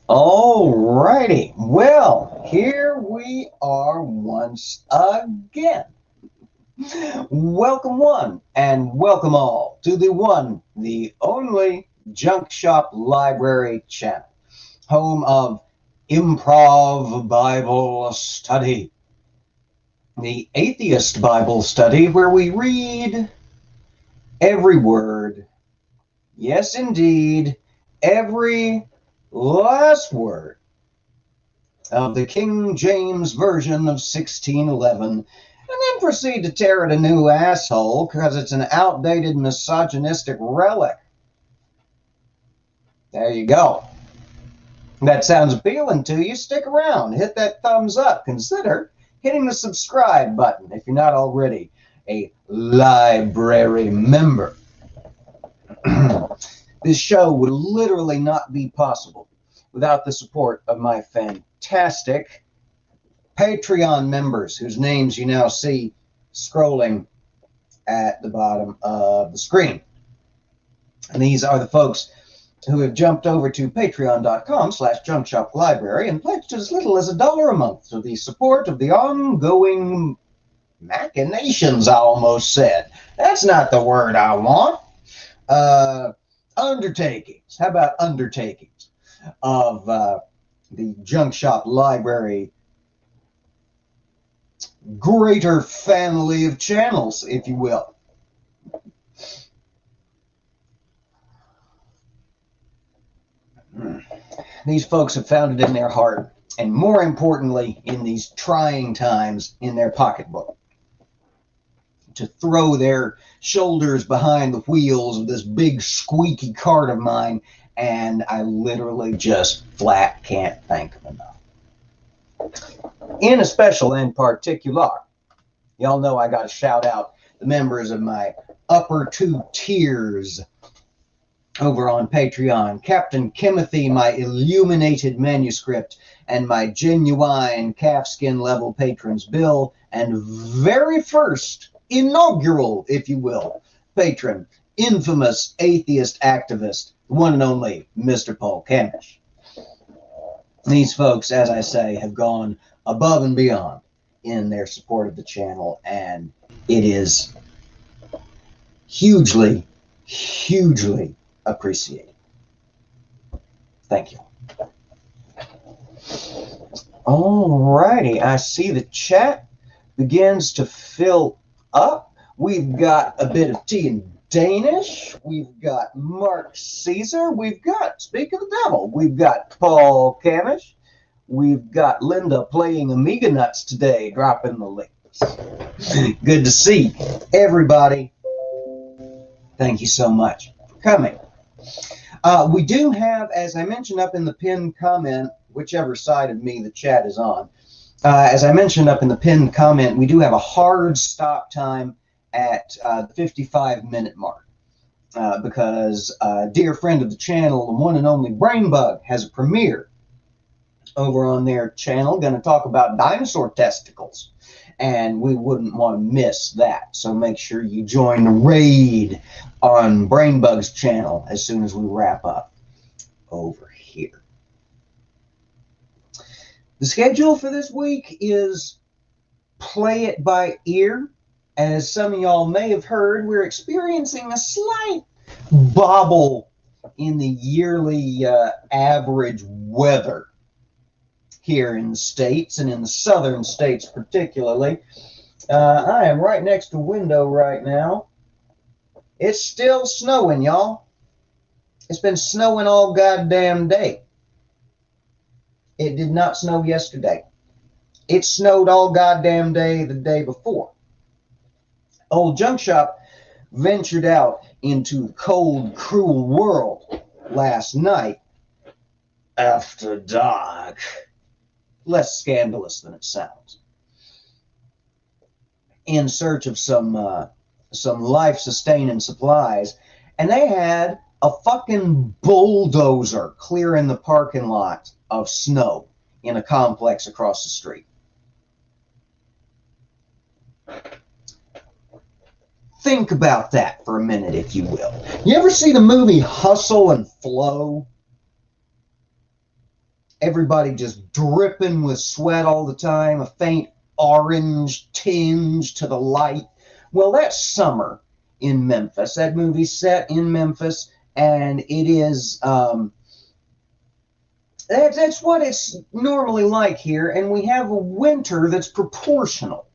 Alrighty, well, here we are once again. Welcome one and welcome all to the one, the only Junk Shop Library channel, home of Improv Bible Study, the Atheist Bible Study, where we read every word, yes indeed, every last word of the King James Version of 1611, and then proceed to tear it a new asshole because it's an outdated misogynistic relic. There you go. That sounds appealing to you. Stick around. Hit that thumbs up. Consider hitting the subscribe button if you're not already a library member. This show would literally not be possible without the support of my fantastic Patreon members, whose names you now see scrolling at the bottom of the screen. And these are the folks who have jumped over to patreon.com/junkshoplibrary and pledged as little as $1 a month to the support of the ongoing machinations, I almost said. That's not the word I want. Undertakings. How about undertakings of the Junk Shop Library greater family of channels, if you will. These folks have found it in their heart, and more importantly, in these trying times, in their pocketbook, to throw their shoulders behind the wheels of this big squeaky cart of mine, and I literally just flat can't thank them enough. In a special and particular, y'all know I got to shout out the members of my upper two tiers over on Patreon: Captain Kimothy, my illuminated manuscript, and my genuine calfskin level patrons, Bill, and very first inaugural, if you will, patron, infamous atheist activist, the one and only Mr. Paul Camish. These folks, as I say, have gone above and beyond in their support of the channel, and it is hugely, hugely appreciated. Thank you. Alrighty, I see the chat begins to fill up. We've got a bit of tea in Danish. We've got Mark Caesar. We've got, speak of the devil, we've got Paul Camish. We've got Linda playing Amiga Nuts today, dropping the links. Good to see everybody. Thank you so much for coming. We do have, as I mentioned up in the pinned comment, whichever side of me the chat is on, as I mentioned up in the pinned comment, we do have a hard stop time at the 55-minute mark because a dear friend of the channel, the one and only Brainbug, has a premiere over on their channel, going to talk about dinosaur testicles, and we wouldn't want to miss that. So make sure you join the raid on Brainbug's channel as soon as we wrap up over here. The schedule for this week is play it by ear. As some of y'all may have heard, we're experiencing a slight bobble in the yearly average weather here in the States, and in the southern states particularly. I am right next to a window right now. It's still snowing, y'all. It's been snowing all goddamn day. It did not snow yesterday. It snowed all goddamn day the day before. Old Junk Shop ventured out into the cold, cruel world last night after dark. Less scandalous than it sounds. In search of some life-sustaining supplies, and they had a fucking bulldozer clearing the parking lot of snow in a complex across the street. Think about that for a minute, if you will. You ever see the movie Hustle and Flow? Everybody just dripping with sweat all the time, a faint orange tinge to the light. Well, that's summer in Memphis. That movie's set in Memphis, and it is, that's what it's normally like here, and we have a winter that's proportional.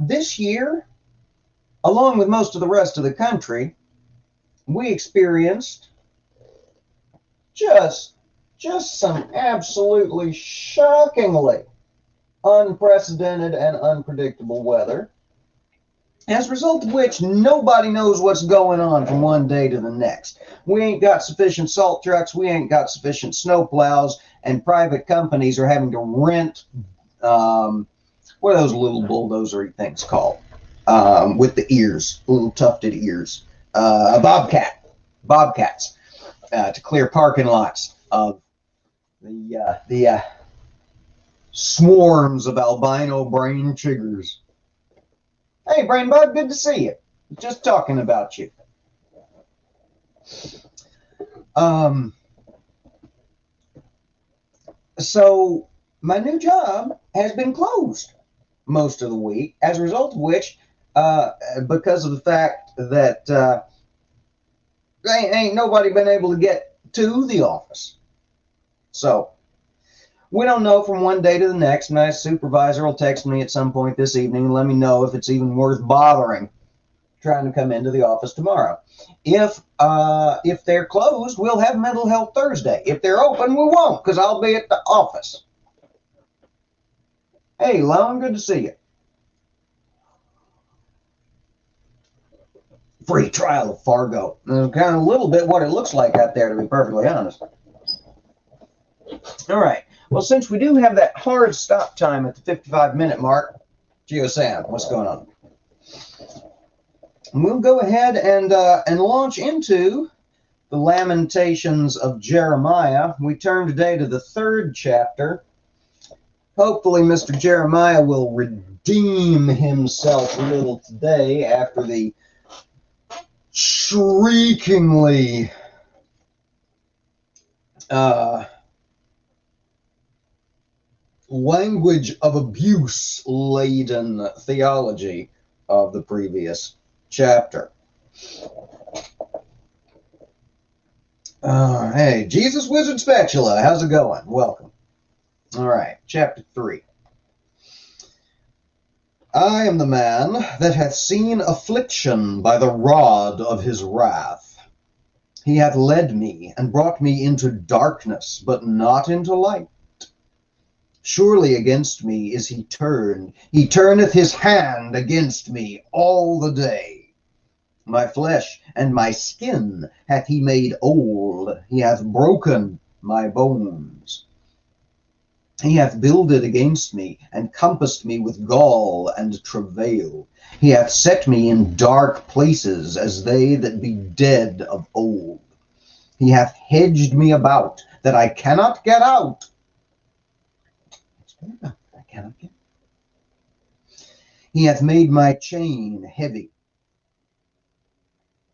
This year, along with most of the rest of the country, we experienced just some absolutely shockingly unprecedented and unpredictable weather, as a result of which nobody knows what's going on from one day to the next. We ain't got sufficient salt trucks, we ain't got sufficient snow plows, and private companies are having to rent, what are those little bulldozer things called? With the ears, little tufted ears. Bobcats, to clear parking lots of the swarms of albino brain chiggers. Hey, Brain Bug, good to see you. Just talking about you. So my new job has been closed most of the week, as a result of which, because of the fact that ain't nobody been able to get to the office. So we don't know from one day to the next. My supervisor will text me at some point this evening and let me know if it's even worth bothering trying to come into the office tomorrow. If they're closed, we'll have Mental Health Thursday. If they're open, we won't, because I'll be at the office. Hey, Lone, good to see you. Free trial of Fargo. Kind of a little bit what it looks like out there, to be perfectly honest. All right. Well, since we do have that hard stop time at the 55-minute mark, GeoSam, what's going on? We'll go ahead and launch into the Lamentations of Jeremiah. We turn today to the 3rd chapter. Hopefully, Mr. Jeremiah will redeem himself a little today after the shriekingly language of abuse laden theology of the previous chapter. Hey, Jesus Wizard Spatula, how's it going? Welcome. All right, chapter 3. I am the man that hath seen affliction by the rod of his wrath. He hath led me and brought me into darkness, but not into light. Surely against me is he turned. He turneth his hand against me all the day. My flesh and my skin hath he made old. He hath broken my bones. He hath builded against me, and compassed me with gall and travail. He hath set me in dark places, as they that be dead of old. He hath hedged me about, that I cannot get out. I cannot get. He hath made my chain heavy.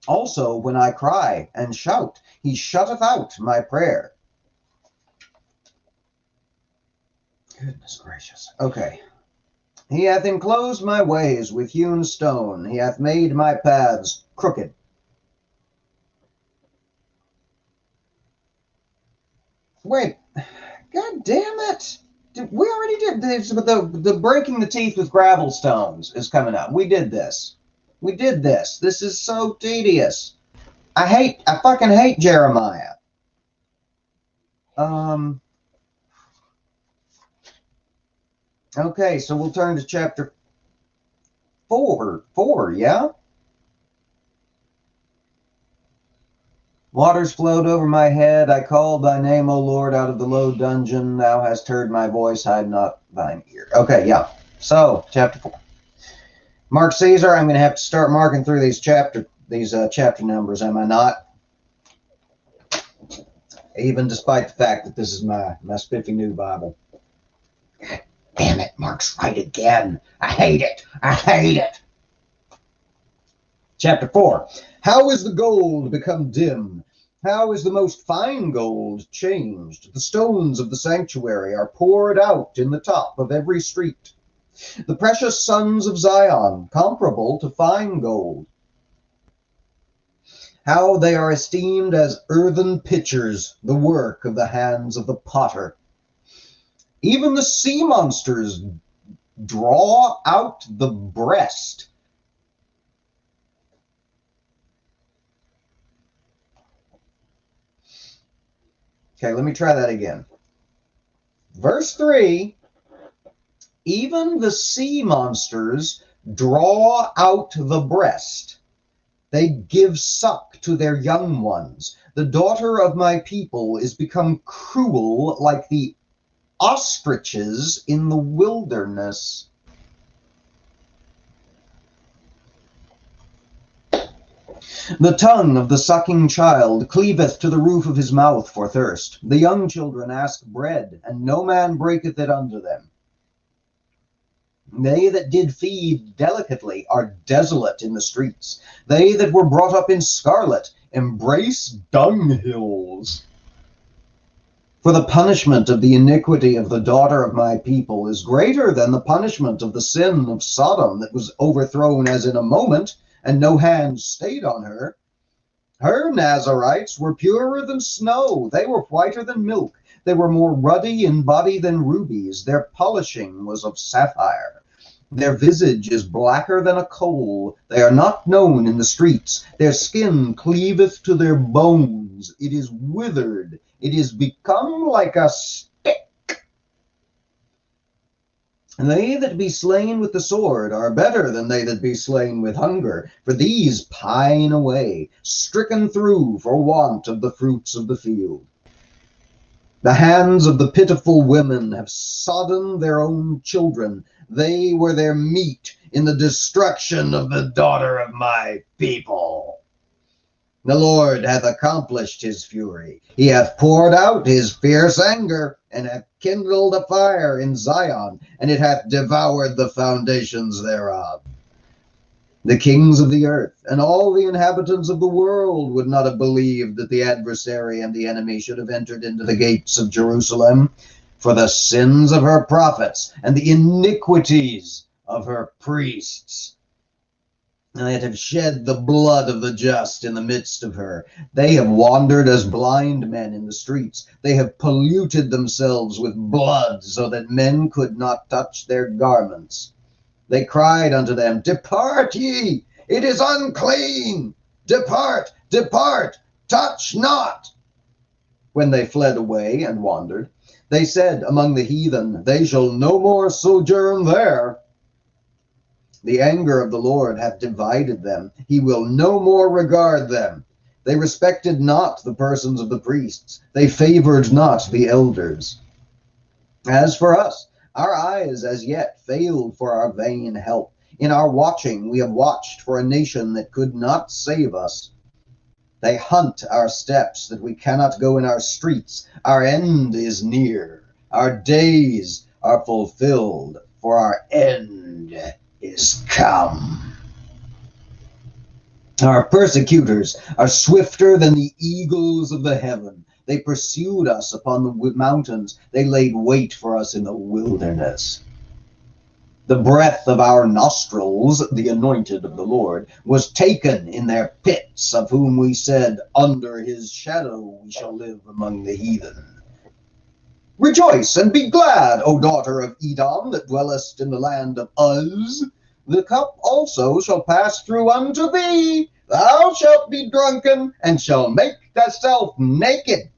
Also, when I cry and shout, he shutteth out my prayer. Goodness gracious. Okay. He hath enclosed my ways with hewn stone. He hath made my paths crooked. Wait. God damn it. We already did this, but the breaking the teeth with gravel stones is coming up. We did this. We did this. This is so tedious. I fucking hate Jeremiah. Okay, so we'll turn to chapter 4, yeah? Waters flowed over my head. I called thy name, O Lord, out of the low dungeon. Thou hast heard my voice. Hide not thine ear. Okay, yeah. So, chapter 4. Mark Caesar, I'm going to have to start marking through these chapter numbers, am I not? Even despite the fact that this is my spiffy new Bible. Damn it, Mark's right again. I hate it. I hate it. Chapter 4. How is the gold become dim? How is the most fine gold changed? The stones of the sanctuary are poured out in the top of every street. The precious sons of Zion, comparable to fine gold. How they are esteemed as earthen pitchers, the work of the hands of the potter. Even the sea monsters draw out the breast. Okay, let me try that again. Verse 3, even the sea monsters draw out the breast. They give suck to their young ones. The daughter of my people is become cruel like the ostriches in the wilderness. The tongue of the sucking child cleaveth to the roof of his mouth for thirst. The young children ask bread, and no man breaketh it unto them. They that did feed delicately are desolate in the streets. They that were brought up in scarlet embrace dunghills. For the punishment of the iniquity of the daughter of my people is greater than the punishment of the sin of Sodom, that was overthrown as in a moment, and no hand stayed on her. Her Nazarites were purer than snow. They were whiter than milk. They were more ruddy in body than rubies. Their polishing was of sapphire. Their visage is blacker than a coal. They are not known in the streets. Their skin cleaveth to their bones. It is withered. It is become like a stick. They that be slain with the sword are better than they that be slain with hunger, for these pine away, stricken through for want of the fruits of the field. The hands of the pitiful women have sodden their own children. They were their meat in the destruction of the daughter of my people. The Lord hath accomplished his fury. He hath poured out his fierce anger, and hath kindled a fire in Zion, and it hath devoured the foundations thereof. The kings of the earth and all the inhabitants of the world would not have believed that the adversary and the enemy should have entered into the gates of Jerusalem, for the sins of her prophets and the iniquities of her priests. They have shed the blood of the just in the midst of her. They have wandered as blind men in the streets. They have polluted themselves with blood, so that men could not touch their garments. They cried unto them, Depart ye, it is unclean. Depart, depart, touch not. When they fled away and wandered, they said among the heathen, They shall no more sojourn there. The anger of the Lord hath divided them. He will no more regard them. They respected not the persons of the priests. They favored not the elders. As for us, our eyes as yet failed for our vain help. In our watching we have watched for a nation that could not save us. They hunt our steps, that we cannot go in our streets. Our end is near. Our days are fulfilled, for our end is come. Our persecutors are swifter than the eagles of the heaven. They pursued us upon the mountains. They laid wait for us in the wilderness. The breath of our nostrils, the anointed of the Lord, was taken in their pits, of whom we said, Under his shadow we shall live among the heathen. Rejoice and be glad, O daughter of Edom, that dwellest in the land of Uz. The cup also shall pass through unto thee. Thou shalt be drunken, and shalt make thyself naked.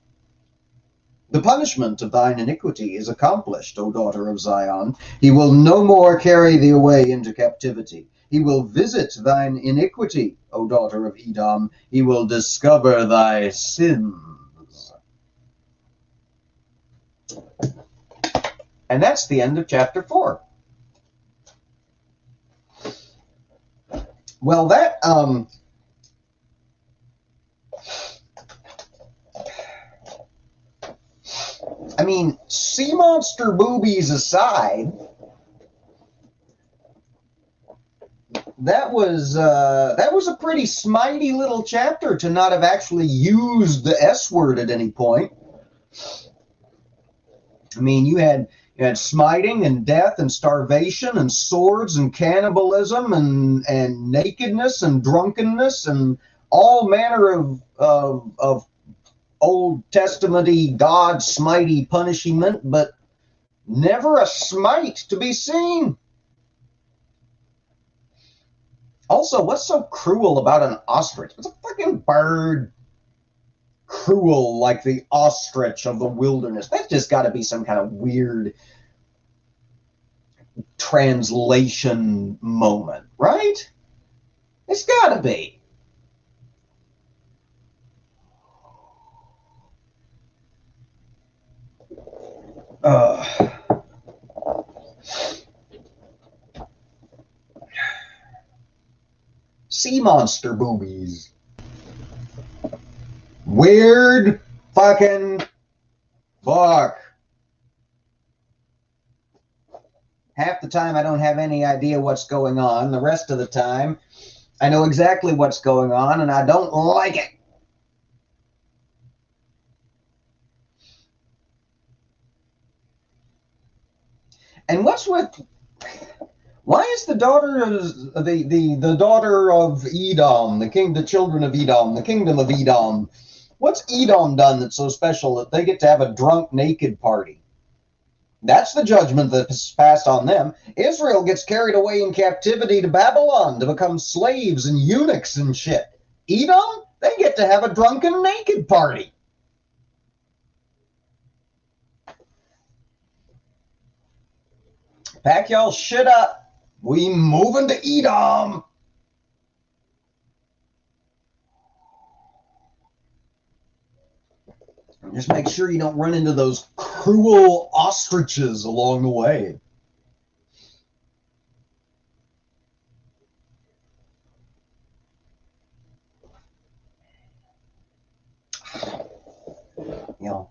The punishment of thine iniquity is accomplished, O daughter of Zion. He will no more carry thee away into captivity. He will visit thine iniquity, O daughter of Edom. He will discover thy sins. And that's the end of chapter 4. Well, that, I mean, sea monster boobies aside, that was a pretty smitey little chapter to not have actually used the S word at any point. I mean, you had smiting and death and starvation and swords and cannibalism and nakedness and drunkenness and all manner of Old Testament-y God smitey punishment, but never a smite to be seen. Also, what's so cruel about an ostrich? It's a fucking bird. Cruel like the ostrich of the wilderness. That's just got to be some kind of weird translation moment, right? It's got to be. Sea monster boobies. Weird fucking book. Half the time I don't have any idea what's going on. The rest of the time I know exactly what's going on and I don't like it. And what's with, why is the daughter of the daughter of Edom, the children of Edom, the kingdom of Edom, what's Edom done that's so special that they get to have a drunk naked party? That's the judgment that's passed on them. Israel gets carried away in captivity to Babylon to become slaves and eunuchs and shit. Edom, they get to have a drunken naked party. Pack y'all shit up. We moving to Edom. Just make sure you don't run into those cruel ostriches along the way. You know,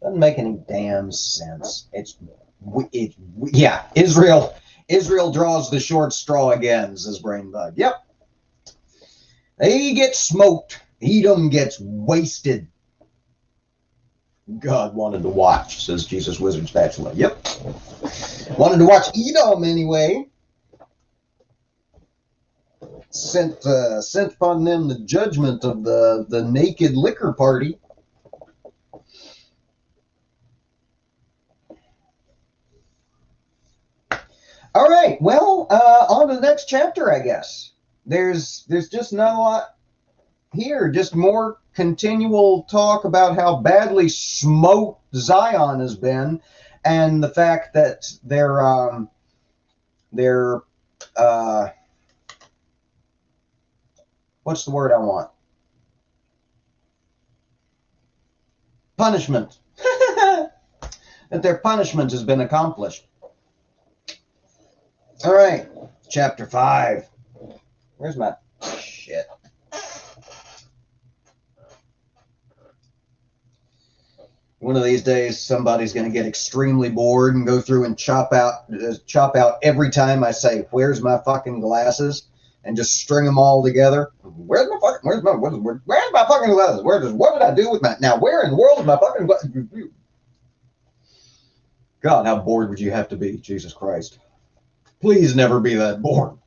doesn't make any damn sense. Yeah, Israel draws the short straw again, says Brainbug. Yep. They get smoked. Edom gets wasted. God wanted to watch, says Jesus Wizard Spatula. Yep. Wanted to watch Edom anyway. Sent upon them the judgment of the naked liquor party. All right, well, on to the next chapter, I guess. There's just not a lot here, just more continual talk about how badly smoked Zion has been, and the fact that they're what's the word I want? Punishment. That their punishment has been accomplished. All right, chapter 5. Where's my shit? One of these days, somebody's going to get extremely bored and go through and chop out every time I say, "Where's my fucking glasses?" and just string them all together. Where's my fucking glasses? What did I do with my? Now, where in the world is my fucking glasses? God, how bored would you have to be? Jesus Christ. Please never be that bored.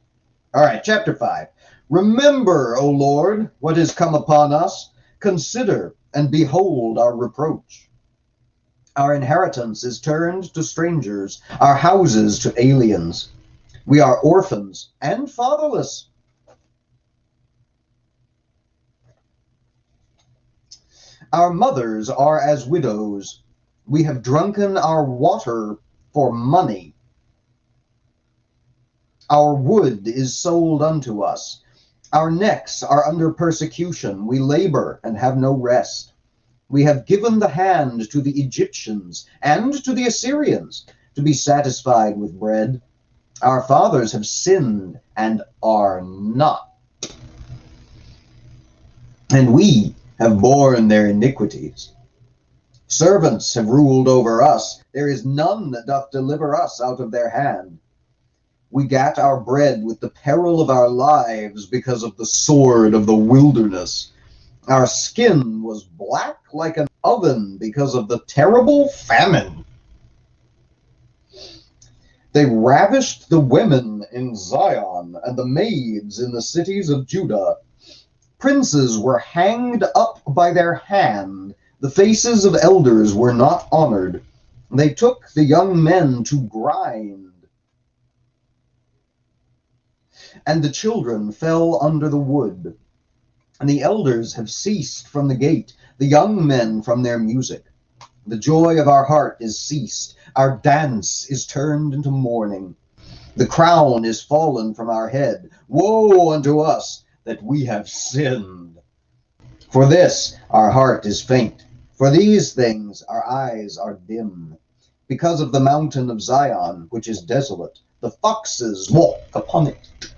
All right, chapter 5. Remember, O Lord, what has come upon us. Consider and behold our reproach. Our inheritance is turned to strangers, our houses to aliens. We are orphans and fatherless. Our mothers are as widows. We have drunken our water for money. Our wood is sold unto us. Our necks are under persecution. We labor and have no rest. We have given the hand to the Egyptians and to the Assyrians to be satisfied with bread. Our fathers have sinned and are not, and we have borne their iniquities. Servants have ruled over us. There is none that doth deliver us out of their hand. We gat our bread with the peril of our lives because of the sword of the wilderness. Our skin was black like an oven because of the terrible famine. They ravished the women in Zion and the maids in the cities of Judah. Princes were hanged up by their hand. The faces of elders were not honored. They took the young men to grind, and the children fell under the wood. And the elders have ceased from the gate, the young men from their music. The joy of our heart is ceased. Our dance is turned into mourning. The crown is fallen from our head. Woe unto us that we have sinned. For this our heart is faint. For these things our eyes are dim. Because of the mountain of Zion, which is desolate, the foxes walk upon it.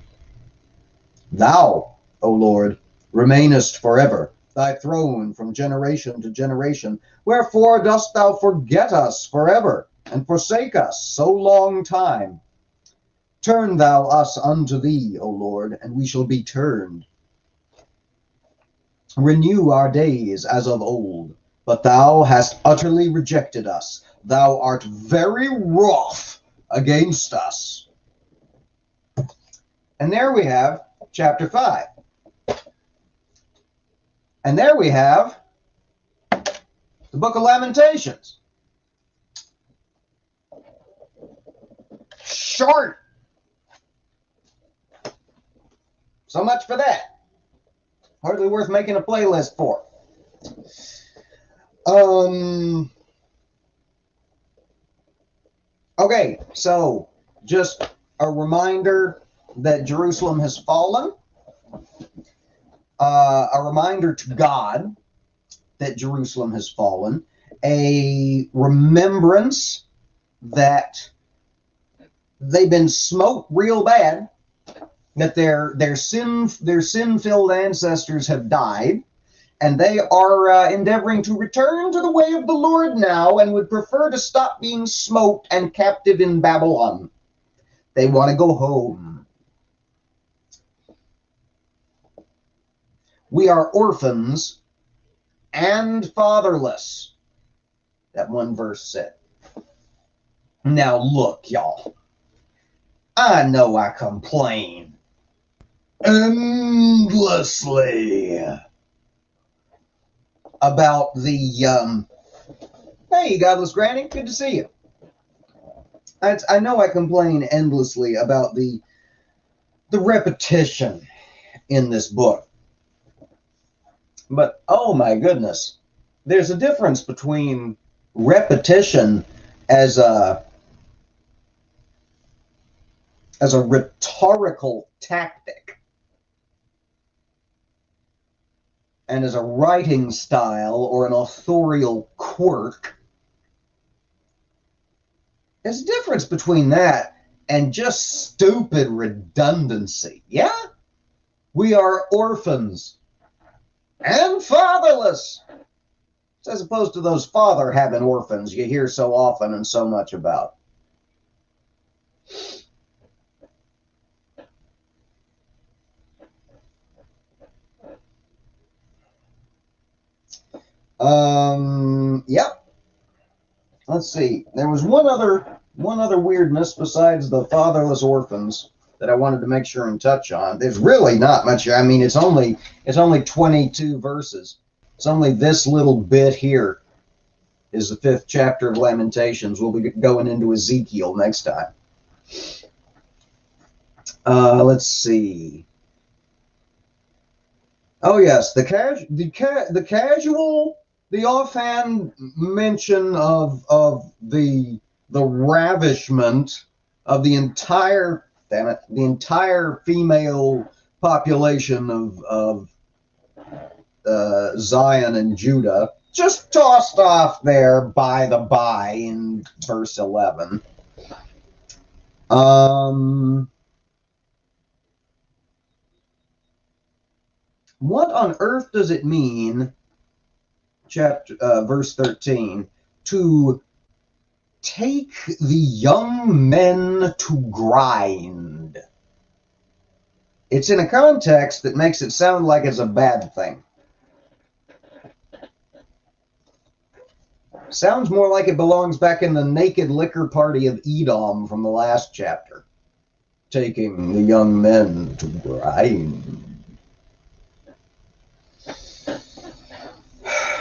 Thou, O Lord, remainest forever, thy throne from generation to generation. Wherefore dost thou forget us forever, and forsake us so long time? Turn thou us unto thee, O Lord, and we shall be turned. Renew our days as of old, but thou hast utterly rejected us. Thou art very wroth against us. And there we have chapter 5. And there we have the book of Lamentations. Short. So much for that. Hardly worth making a playlist for. Okay, so just a reminder that Jerusalem has fallen. A reminder to God that Jerusalem has fallen. A remembrance that they've been smote real bad, that their sin-filled ancestors have died, and they are endeavoring to return to the way of the Lord now, and would prefer to stop being smote and captive in Babylon. They want to go home. We are orphans and fatherless, that one verse said. Now look, y'all. I know I complain endlessly about the, hey, Godless Granny, good to see you. I know I complain endlessly about the repetition in this book. But, oh my goodness, there's a difference between repetition as a rhetorical tactic and as a writing style or an authorial quirk. There's a difference between that and just stupid redundancy. Yeah? We are orphans and fatherless, as opposed to those father-having orphans you hear so often and so much about. Yep. Let's see. There was one other weirdness besides the fatherless orphans that I wanted to make sure and touch on. There's really not much. I mean, it's only 22 verses. It's only this little bit here is the 5th chapter of Lamentations. We'll be going into Ezekiel next time. Let's see. Oh yes, the offhand mention of the ravishment of the entire damn it, the entire female population of Zion and Judah, just tossed off there by the by in verse 11. What on earth does it mean, verse 13, to take the young men to grind? It's in a context that makes it sound like it's a bad thing. Sounds more like it belongs back in the naked liquor party of Edom from the last chapter. Taking the young men to grind.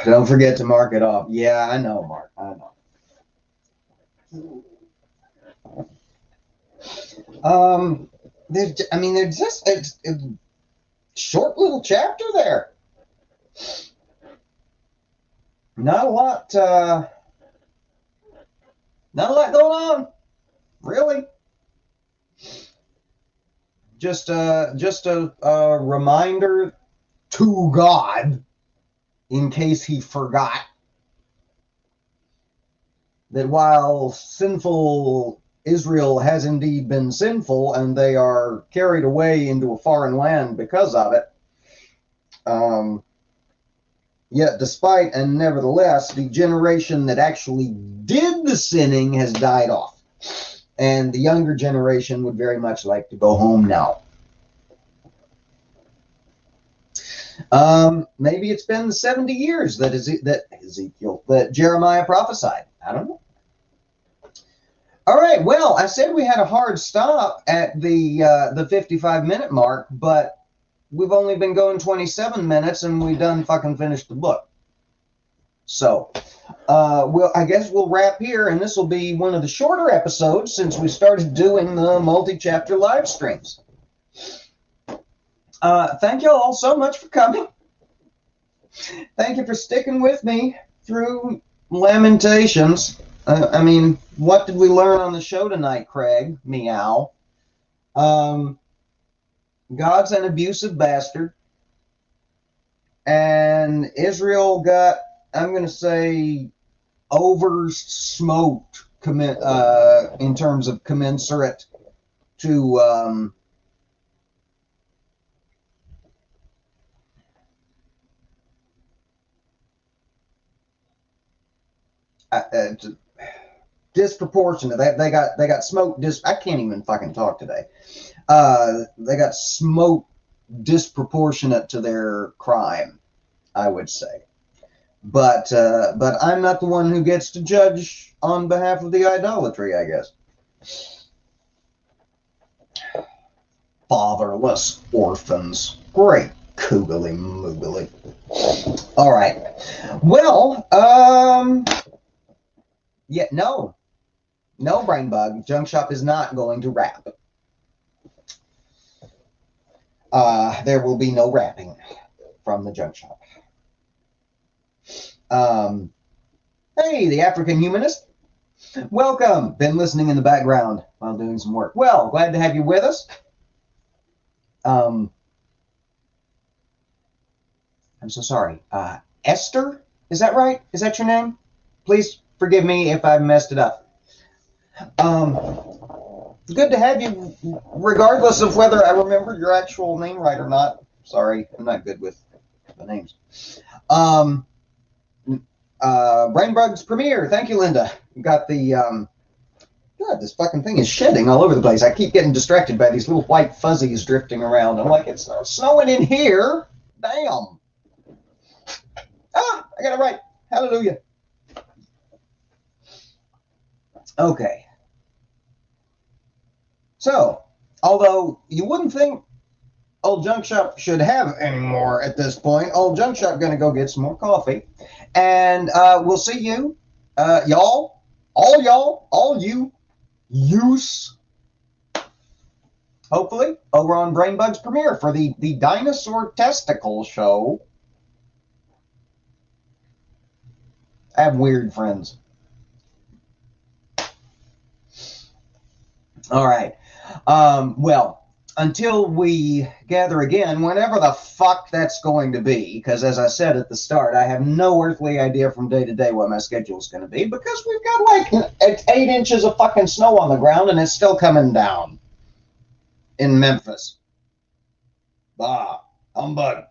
Don't forget to mark it off. Yeah, I know, Mark. I know. There's just a short little chapter there. Not a lot going on, really. Just a reminder to God, in case he forgot, that while sinful Israel has indeed been sinful, and they are carried away into a foreign land because of it, yet despite and nevertheless, the generation that actually did the sinning has died off. And the younger generation would very much like to go home now. Maybe it's been the 70 years that Jeremiah prophesied. I don't know. All right, well, I said we had a hard stop at the 55-minute mark, but we've only been going 27 minutes, and we done fucking finished the book. So, I guess we'll wrap here, and this will be one of the shorter episodes since we started doing the multi-chapter live streams. Thank you all so much for coming. Thank you for sticking with me through Lamentations. What did we learn on the show tonight, Craig? Meow. God's an abusive bastard. And Israel got, I'm going to say, over-smoked in terms of commensurate to disproportionate. They got smoked. I can't even fucking talk today. They got smoked disproportionate to their crime, I would say. But I'm not the one who gets to judge on behalf of the idolatry, I guess. Fatherless orphans. Great koogly moogly. All right. Well, yeah, no, Brainbug. Junk Shop is not going to rap. There will be no rapping from the Junk Shop. Hey, the African Humanist. Welcome. Been listening in the background while doing some work. Well, glad to have you with us. I'm so sorry. Esther, is that right? Is that your name? Please forgive me if I messed it up. Good to have you, regardless of whether I remember your actual name right or not. Sorry, I'm not good with the names. Brainbug's Premiere. Thank you, Linda. Got the, God, this fucking thing is shedding all over the place. I keep getting distracted by these little white fuzzies drifting around. I'm like, it's snowing in here. Damn. Ah, I got it right. Hallelujah. Okay. So, although you wouldn't think Old Junk Shop should have any more at this point, Old Junk Shop gonna go get some more coffee. And we'll see you, y'all, all you, use, hopefully, over on Brainbug's Premiere for the Dinosaur Testicle Show. I have weird friends. All right. Well, until we gather again, whenever the fuck that's going to be, because as I said at the start, I have no earthly idea from day to day what my schedule is going to be, because we've got like 8 inches of fucking snow on the ground and it's still coming down in Memphis. Bah, humbug.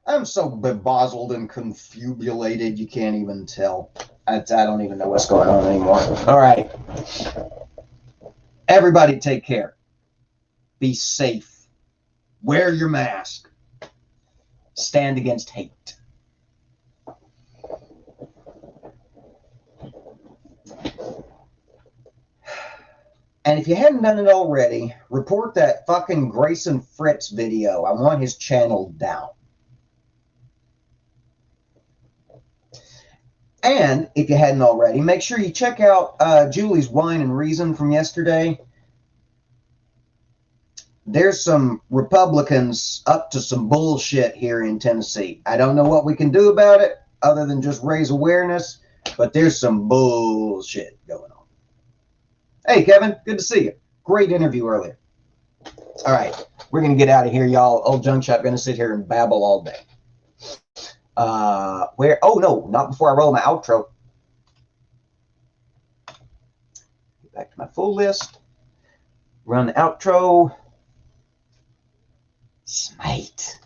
I'm so bedazzled and confubulated, you can't even tell. I don't even know what's going on anymore. All right. Everybody take care. Be safe. Wear your mask. Stand against hate. And if you hadn't done it already, report that fucking Grayson Fritz video. I want his channel down. And if you hadn't already, make sure you check out Julie's Wine and Reason from yesterday. There's some Republicans up to some bullshit here in Tennessee. I don't know what we can do about it other than just raise awareness, but there's some bullshit going on. Hey, Kevin, good to see you. Great interview earlier. All right, we're going to get out of here, y'all. Old Junk Shop going to sit here and babble all day. Where? Oh, no, not before I roll my outro. Get back to my full list. Run the outro. Smite.